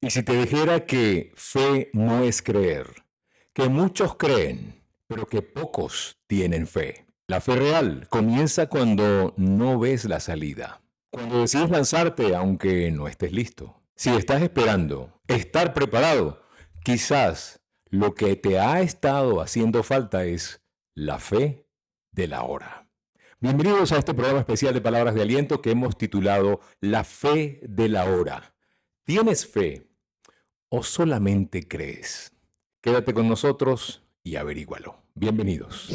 Y si te dijera que fe no es creer, que muchos creen, pero que pocos tienen fe. La fe real comienza cuando no ves la salida, cuando decides lanzarte aunque no estés listo. Si estás esperando, estar preparado, quizás lo que te ha estado haciendo falta es la fe de la hora. Bienvenidos a este programa especial de Palabras de Aliento que hemos titulado La fe de la hora. ¿Tienes fe o solamente crees? Quédate con nosotros y averígualo. Bienvenidos.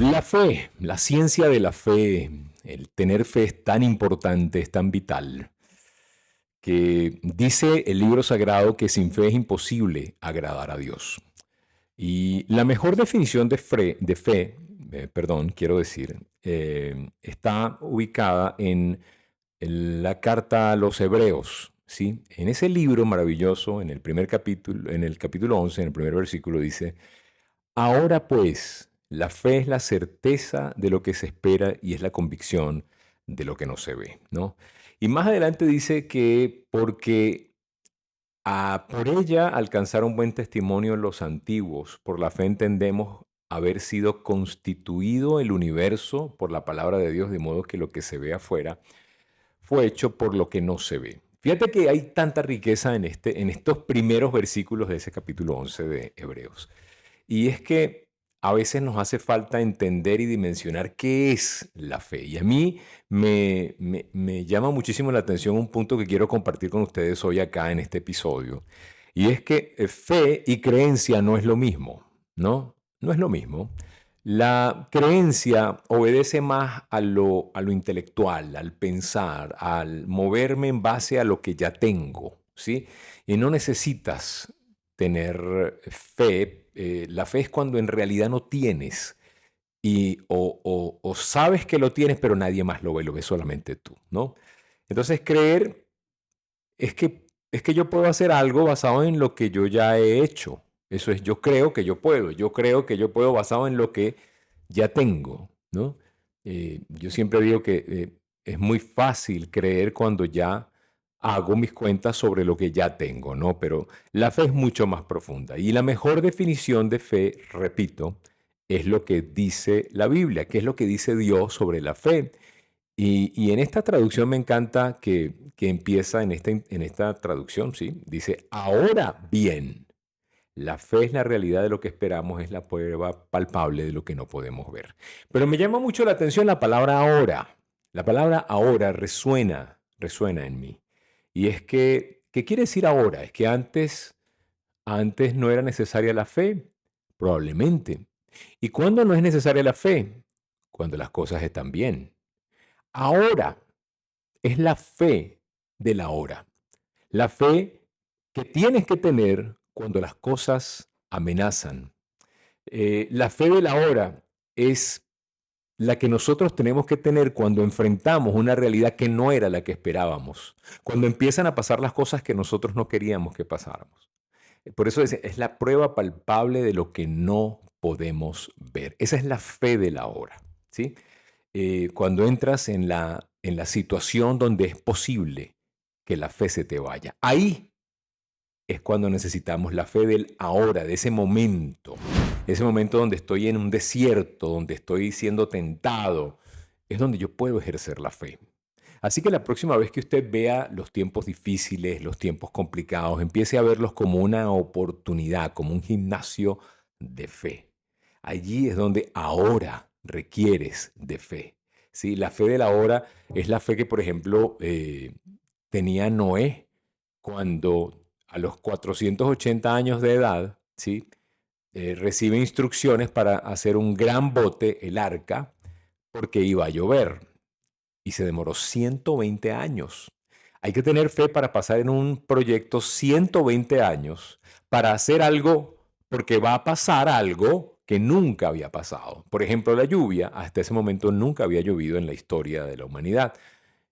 La fe, la ciencia de la fe, el tener fe es tan importante, es tan vital, que dice el libro sagrado que sin fe es imposible agradar a Dios. Y la mejor definición quiero decir, está ubicada en la carta a los Hebreos, ¿sí? En ese libro maravilloso, en el primer capítulo, en el capítulo 11, en el primer versículo dice: ahora pues, la fe es la certeza de lo que se espera y es la convicción de lo que no se ve, ¿no? Y más adelante dice que porque por ella alcanzaron buen testimonio los antiguos, por la fe entendemos haber sido constituido el universo por la palabra de Dios, de modo que lo que se ve afuera fue hecho por lo que no se ve. Fíjate que hay tanta riqueza en estos primeros versículos de ese capítulo 11 de Hebreos. Y es que a veces nos hace falta entender y dimensionar qué es la fe. Y a mí me llama muchísimo la atención un punto que quiero compartir con ustedes hoy acá en este episodio. Y es que fe y creencia no es lo mismo, ¿no? No es lo mismo. La creencia obedece más a lo intelectual, al pensar, al moverme en base a lo que ya tengo, ¿sí? Y no necesitas tener fe. La fe es cuando en realidad no tienes o sabes que lo tienes, pero nadie más lo ve solamente tú, ¿no? Entonces creer es que yo puedo hacer algo basado en lo que yo ya he hecho. Eso es, yo creo que yo puedo basado en lo que ya tengo, ¿no? Yo siempre digo que es muy fácil creer cuando ya hago mis cuentas sobre lo que ya tengo, ¿no? Pero la fe es mucho más profunda. Y la mejor definición de fe, repito, es lo que dice la Biblia, que es lo que dice Dios sobre la fe. Y en esta traducción me encanta que empieza en esta traducción, ¿sí? Dice, ahora bien, la fe es la realidad de lo que esperamos, es la prueba palpable de lo que no podemos ver. Pero me llama mucho la atención la palabra ahora. La palabra ahora resuena en mí. Y es que, ¿qué quiere decir ahora? Es que antes no era necesaria la fe, probablemente. ¿Y cuándo no es necesaria la fe? Cuando las cosas están bien. Ahora es la fe de la hora. La fe que tienes que tener cuando las cosas amenazan. La fe de la hora es la que nosotros tenemos que tener cuando enfrentamos una realidad que no era la que esperábamos, cuando empiezan a pasar las cosas que nosotros no queríamos que pasáramos. Por eso es la prueba palpable de lo que no podemos ver. Esa es la fe de la hora, ¿sí? Cuando entras en la situación donde es posible que la fe se te vaya. Ahí es cuando necesitamos la fe del ahora, de ese momento donde estoy en un desierto, donde estoy siendo tentado, es donde yo puedo ejercer la fe. Así que la próxima vez que usted vea los tiempos difíciles, los tiempos complicados, empiece a verlos como una oportunidad, como un gimnasio de fe. Allí es donde ahora requieres de fe. ¿Sí? La fe de la hora es la fe que, por ejemplo, tenía Noé cuando a los 480 años de edad, ¿sí? Recibe instrucciones para hacer un gran bote, el arca, porque iba a llover y se demoró 120 años. Hay que tener fe para pasar en un proyecto 120 años para hacer algo porque va a pasar algo que nunca había pasado. Por ejemplo, la lluvia, hasta ese momento nunca había llovido en la historia de la humanidad.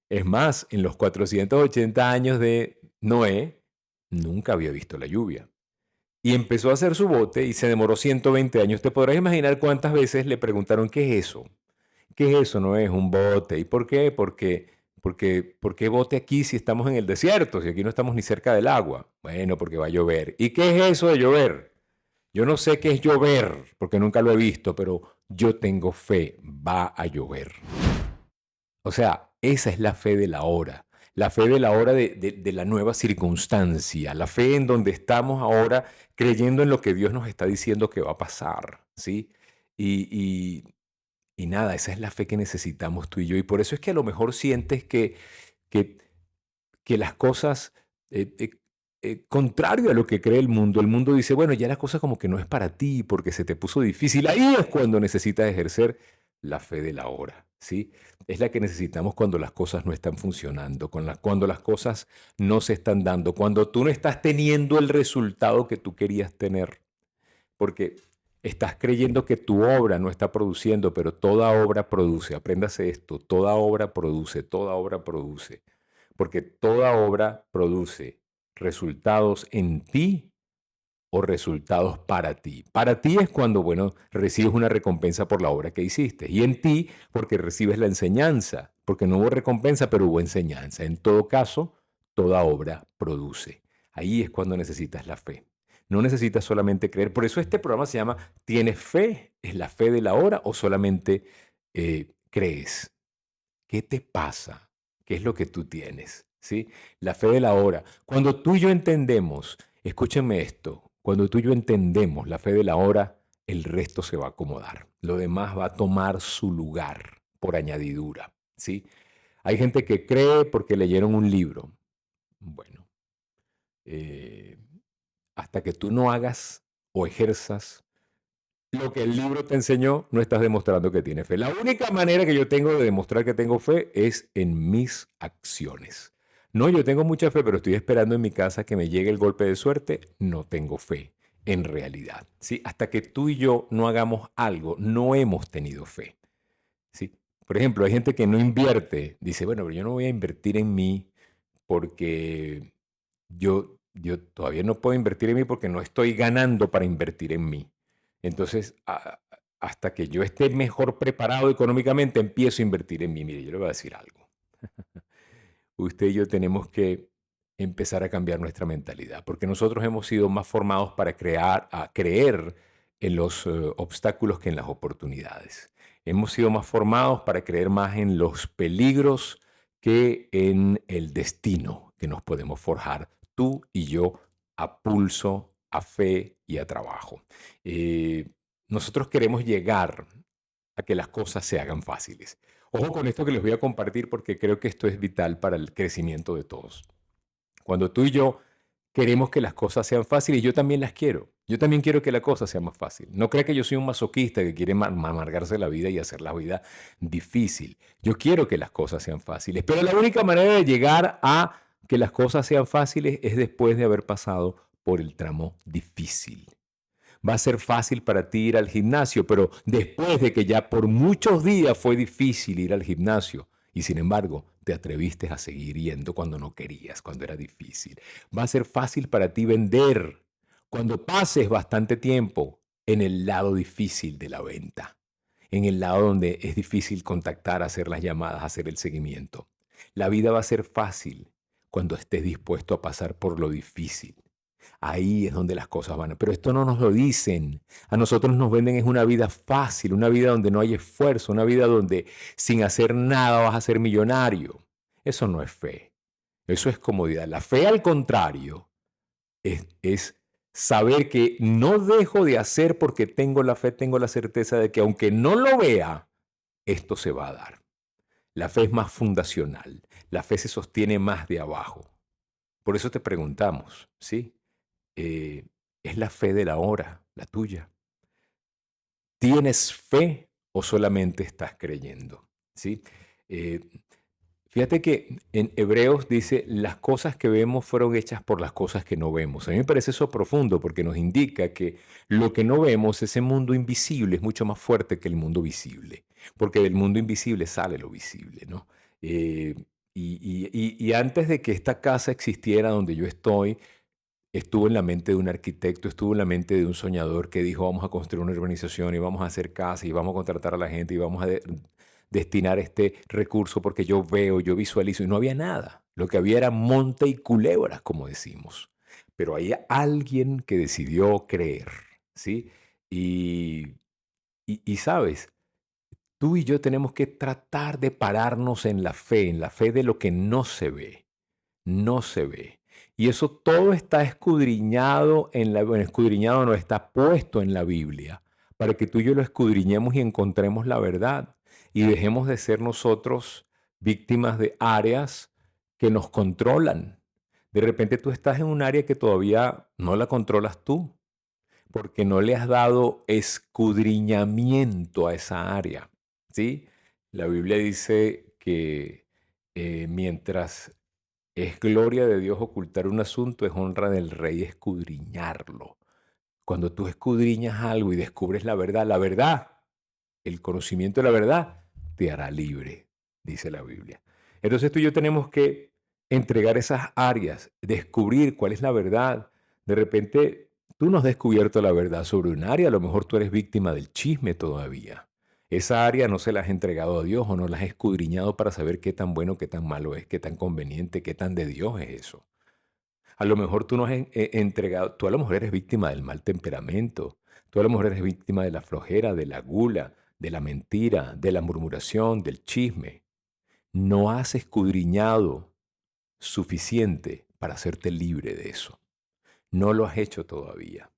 Es más, en los 480 años de Noé, nunca había visto la lluvia. Y empezó a hacer su bote y se demoró 120 años. Te podrás imaginar cuántas veces le preguntaron qué es eso. ¿Qué es eso? No es un bote. ¿Y por qué? ¿Por qué bote aquí si estamos en el desierto? Si aquí no estamos ni cerca del agua. Bueno, porque va a llover. ¿Y qué es eso de llover? Yo no sé qué es llover, porque nunca lo he visto, pero yo tengo fe, va a llover. O sea, esa es la fe de la hora. La fe de la hora de la nueva circunstancia. La fe en donde estamos ahora creyendo en lo que Dios nos está diciendo que va a pasar. ¿Sí? Y, y, y nada, esa es la fe que necesitamos tú y yo. Y por eso es que a lo mejor sientes que, que las cosas, contrario a lo que cree el mundo dice, bueno, ya la cosa como que no es para ti porque se te puso difícil. Ahí es cuando necesitas ejercer la fe de la hora, ¿sí? Es la que necesitamos cuando las cosas no están funcionando, cuando las cosas no se están dando, cuando tú no estás teniendo el resultado que tú querías tener, porque estás creyendo que tu obra no está produciendo, pero toda obra produce. Apréndase esto, toda obra produce, toda obra produce. Porque toda obra produce resultados en ti o resultados para ti. Para ti es cuando, bueno, recibes una recompensa por la obra que hiciste. Y en ti porque recibes la enseñanza. Porque no hubo recompensa, pero hubo enseñanza. En todo caso, toda obra produce. Ahí es cuando necesitas la fe. No necesitas solamente creer. Por eso este programa se llama ¿Tienes fe? ¿Es la fe de la hora o solamente crees? ¿Qué te pasa? ¿Qué es lo que tú tienes? ¿Sí? La fe de la hora. Cuando tú y yo entendemos, escúchenme esto, cuando tú y yo entendemos la fe de la hora, el resto se va a acomodar. Lo demás va a tomar su lugar por añadidura. ¿Sí? Hay gente que cree porque leyeron un libro. Bueno, eh, hasta que tú no hagas o ejerzas lo que el libro te enseñó, no estás demostrando que tienes fe. La única manera que yo tengo de demostrar que tengo fe es en mis acciones. No, yo tengo mucha fe, pero estoy esperando en mi casa que me llegue el golpe de suerte. No tengo fe, en realidad. ¿Sí? Hasta que tú y yo no hagamos algo, no hemos tenido fe. ¿Sí? Por ejemplo, hay gente que no invierte. Dice, bueno, pero yo no voy a invertir en mí porque yo todavía no puedo invertir en mí porque no estoy ganando para invertir en mí. Entonces, hasta que yo esté mejor preparado económicamente, empiezo a invertir en mí. Mire, yo le voy a decir algo. Usted y yo tenemos que empezar a cambiar nuestra mentalidad, porque nosotros hemos sido más formados para creer en los obstáculos que en las oportunidades. Hemos sido más formados para creer más en los peligros que en el destino que nos podemos forjar tú y yo a pulso, a fe y a trabajo. Nosotros queremos llegar a que las cosas se hagan fáciles. Ojo con esto que les voy a compartir porque creo que esto es vital para el crecimiento de todos. Cuando tú y yo queremos que las cosas sean fáciles, yo también las quiero. Yo también quiero que la cosa sea más fácil. No crea que yo soy un masoquista que quiere amargarse la vida y hacer la vida difícil. Yo quiero que las cosas sean fáciles, pero la única manera de llegar a que las cosas sean fáciles es después de haber pasado por el tramo difícil. Va a ser fácil para ti ir al gimnasio, pero después de que ya por muchos días fue difícil ir al gimnasio y sin embargo te atreviste a seguir yendo cuando no querías, cuando era difícil. Va a ser fácil para ti vender cuando pases bastante tiempo en el lado difícil de la venta, en el lado donde es difícil contactar, hacer las llamadas, hacer el seguimiento. La vida va a ser fácil cuando estés dispuesto a pasar por lo difícil. Ahí es donde las cosas van. Pero esto no nos lo dicen. A nosotros nos venden es una vida fácil, una vida donde no hay esfuerzo, una vida donde sin hacer nada vas a ser millonario. Eso no es fe. Eso es comodidad. La fe, al contrario, es saber que no dejo de hacer porque tengo la fe, tengo la certeza de que aunque no lo vea, esto se va a dar. La fe es más fundacional. La fe se sostiene más de abajo. Por eso te preguntamos, ¿sí? eh, es la fe de la hora, la tuya. ¿Tienes fe o solamente estás creyendo? ¿Sí? Eh, Fíjate que en Hebreos dice, las cosas que vemos fueron hechas por las cosas que no vemos. A mí me parece eso profundo porque nos indica que lo que no vemos, ese mundo invisible, es mucho más fuerte que el mundo visible. Porque del mundo invisible sale lo visible, ¿no? Eh, y antes de que esta casa existiera donde yo estoy, estuvo en la mente de un arquitecto, estuvo en la mente de un soñador que dijo, vamos a construir una urbanización y vamos a hacer casas y vamos a contratar a la gente y vamos a destinar este recurso porque yo veo, yo visualizo y no había nada. Lo que había era monte y culebras, como decimos. Pero había alguien que decidió creer, ¿sí? Y, y sabes, tú y yo tenemos que tratar de pararnos en la fe de lo que no se ve, no se ve. Y eso todo está escudriñado bueno, escudriñado no está puesto en la Biblia para que tú y yo lo escudriñemos y encontremos la verdad y dejemos de ser nosotros víctimas de áreas que nos controlan. De repente tú estás en un área que todavía no la controlas tú porque no le has dado escudriñamiento a esa área, ¿sí? La Biblia dice que mientras es gloria de Dios ocultar un asunto, es honra del rey escudriñarlo. Cuando tú escudriñas algo y descubres la verdad, el conocimiento de la verdad te hará libre, dice la Biblia. Entonces tú y yo tenemos que entregar esas áreas, descubrir cuál es la verdad. De repente tú no has descubierto la verdad sobre un área, a lo mejor tú eres víctima del chisme todavía. Esa área no se la has entregado a Dios o no la has escudriñado para saber qué tan bueno, qué tan malo es, qué tan conveniente, qué tan de Dios es eso. A lo mejor tú no has entregado, tú a lo mejor eres víctima del mal temperamento, tú a lo mejor eres víctima de la flojera, de la gula, de la mentira, de la murmuración, del chisme. No has escudriñado suficiente para hacerte libre de eso. No lo has hecho todavía.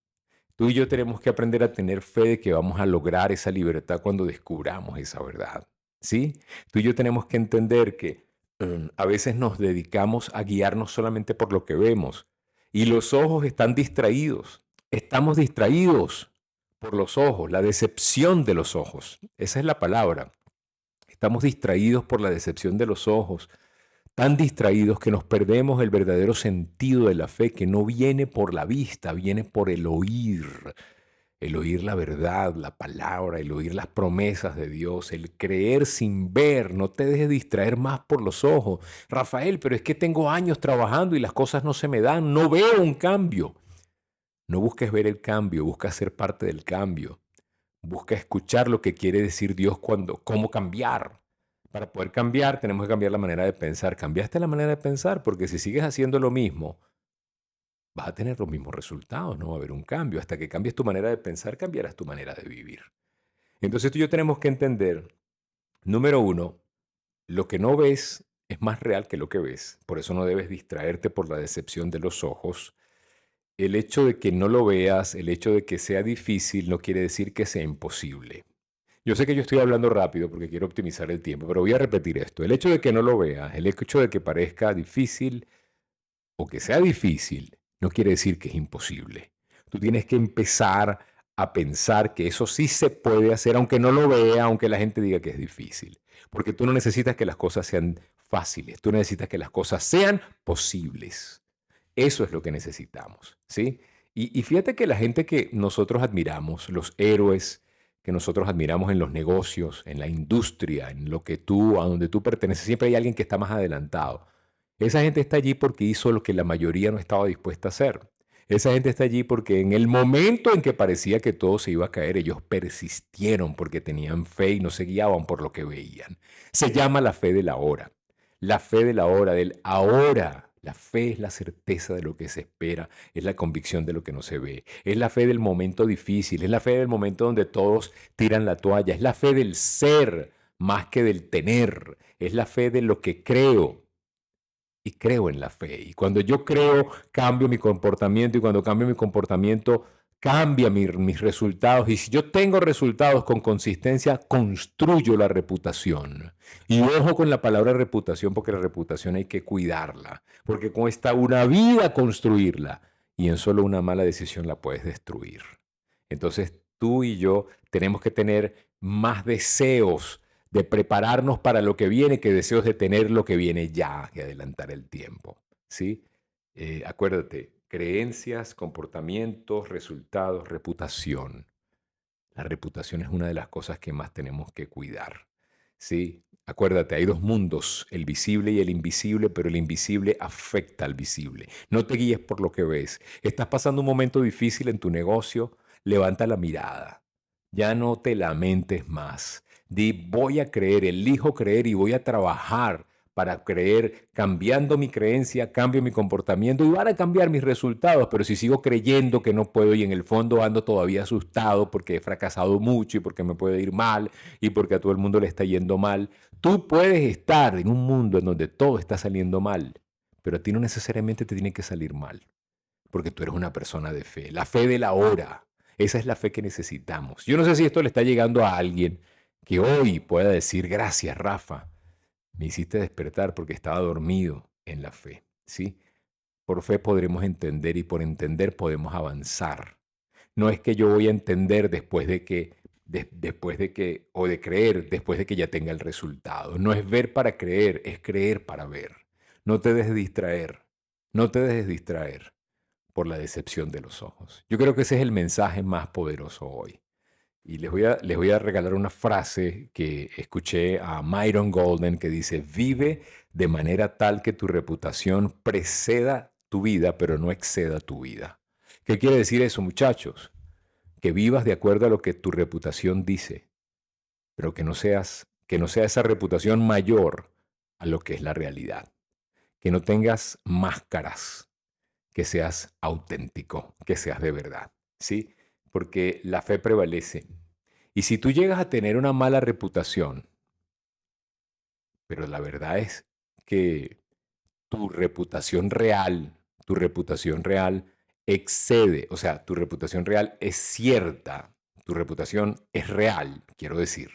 Tú y yo tenemos que aprender a tener fe de que vamos a lograr esa libertad cuando descubramos esa verdad. ¿Sí? Tú y yo tenemos que entender que a veces nos dedicamos a guiarnos solamente por lo que vemos y los ojos están distraídos. Estamos distraídos por los ojos, la decepción de los ojos. Esa es la palabra. Estamos distraídos por la decepción de los ojos, tan distraídos que nos perdemos el verdadero sentido de la fe, que no viene por la vista, viene por el oír la verdad, la palabra, el oír las promesas de Dios, el creer sin ver. No te dejes distraer más por los ojos. Rafael, pero es que tengo años trabajando y las cosas no se me dan, no veo un cambio. No busques ver el cambio, busca ser parte del cambio. Busca escuchar lo que quiere decir Dios cuando, cómo cambiar. Para poder cambiar, tenemos que cambiar la manera de pensar. Cambiaste la manera de pensar, porque si sigues haciendo lo mismo, vas a tener los mismos resultados, no va a haber un cambio. Hasta que cambies tu manera de pensar, cambiarás tu manera de vivir. Entonces tú y yo tenemos que entender, número uno, lo que no ves es más real que lo que ves. Por eso no debes distraerte por la decepción de los ojos. El hecho de que no lo veas, el hecho de que sea difícil, no quiere decir que sea imposible. Yo sé que yo estoy hablando rápido porque quiero optimizar el tiempo, pero voy a repetir esto. El hecho de que no lo veas, el hecho de que parezca difícil o que sea difícil, no quiere decir que es imposible. Tú tienes que empezar a pensar que eso sí se puede hacer, aunque no lo vea, aunque la gente diga que es difícil. Porque tú no necesitas que las cosas sean fáciles, tú necesitas que las cosas sean posibles. Eso es lo que necesitamos, ¿sí? Y fíjate que la gente que nosotros admiramos, los héroes que nosotros admiramos en los negocios, en la industria, en lo que tú, a donde tú perteneces, siempre hay alguien que está más adelantado. Esa gente está allí porque hizo lo que la mayoría no estaba dispuesta a hacer. Esa gente está allí porque en el momento en que parecía que todo se iba a caer, ellos persistieron porque tenían fe y no se guiaban por lo que veían. Se llama la fe de la hora. La fe de la hora, del ahora. La fe es la certeza de lo que se espera, es la convicción de lo que no se ve, es la fe del momento difícil, es la fe del momento donde todos tiran la toalla, es la fe del ser más que del tener, es la fe de lo que creo y creo en la fe. Y cuando yo creo, cambio mi comportamiento y cuando cambio mi comportamiento, cambia mis resultados. Y si yo tengo resultados con consistencia, construyo la reputación. Y ojo con la palabra reputación, porque la reputación hay que cuidarla, porque cuesta una vida construirla y en solo una mala decisión la puedes destruir. Entonces tú y yo tenemos que tener más deseos de prepararnos para lo que viene que deseos de tener lo que viene ya, que adelantar el tiempo, ¿sí? Acuérdate, creencias, comportamientos, resultados, reputación. La reputación es una de las cosas que más tenemos que cuidar, ¿sí? Acuérdate, hay dos mundos, el visible y el invisible, pero el invisible afecta al visible. No te guíes por lo que ves. Estás pasando un momento difícil en tu negocio, levanta la mirada. Ya no te lamentes más. Di, voy a creer, elijo creer y voy a trabajar para creer, cambiando mi creencia, cambio mi comportamiento y van a cambiar mis resultados. Pero si sigo creyendo que no puedo y en el fondo ando todavía asustado porque he fracasado mucho y porque me puede ir mal y porque a todo el mundo le está yendo mal, tú puedes estar en un mundo en donde todo está saliendo mal, pero a ti no necesariamente te tiene que salir mal, porque tú eres una persona de fe, la fe de la hora. Esa es la fe que necesitamos. Yo no sé si esto le está llegando a alguien que hoy pueda decir, gracias, Rafa, me hiciste despertar porque estaba dormido en la fe, ¿sí? Por fe podremos entender y por entender podemos avanzar. No es que yo voy a entender o de creer después de que ya tenga el resultado. No es ver para creer, es creer para ver. No te dejes distraer, no te dejes distraer por la decepción de los ojos. Yo creo que ese es el mensaje más poderoso hoy. Y les voy a regalar una frase que escuché a Myron Golden que dice, vive de manera tal que tu reputación preceda tu vida, pero no exceda tu vida. ¿Qué quiere decir eso, muchachos? Que vivas de acuerdo a lo que tu reputación dice, pero que no sea esa reputación mayor a lo que es la realidad. Que no tengas máscaras, que seas auténtico, que seas de verdad, ¿sí? Porque la fe prevalece. Y si tú llegas a tener una mala reputación, pero la verdad es que tu reputación real excede, o sea, tu reputación real es cierta, tu reputación es real, quiero decir.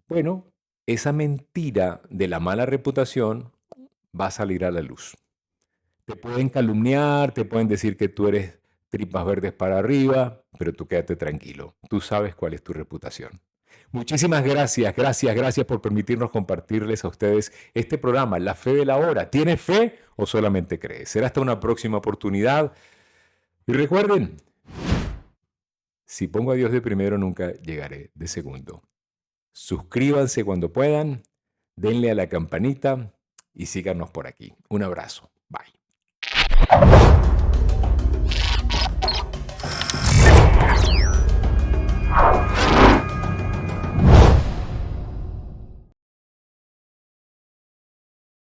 Bueno, esa mentira de la mala reputación va a salir a la luz. Te pueden calumniar, te pueden decir que tú eres tripas verdes para arriba, pero tú quédate tranquilo. Tú sabes cuál es tu reputación. Muchísimas gracias, gracias, gracias por permitirnos compartirles a ustedes este programa, La Fe de la Hora. ¿Tienes fe o solamente crees? Será hasta una próxima oportunidad. Y recuerden, si pongo a Dios de primero, nunca llegaré de segundo. Suscríbanse cuando puedan, denle a la campanita y síganos por aquí. Un abrazo. Bye.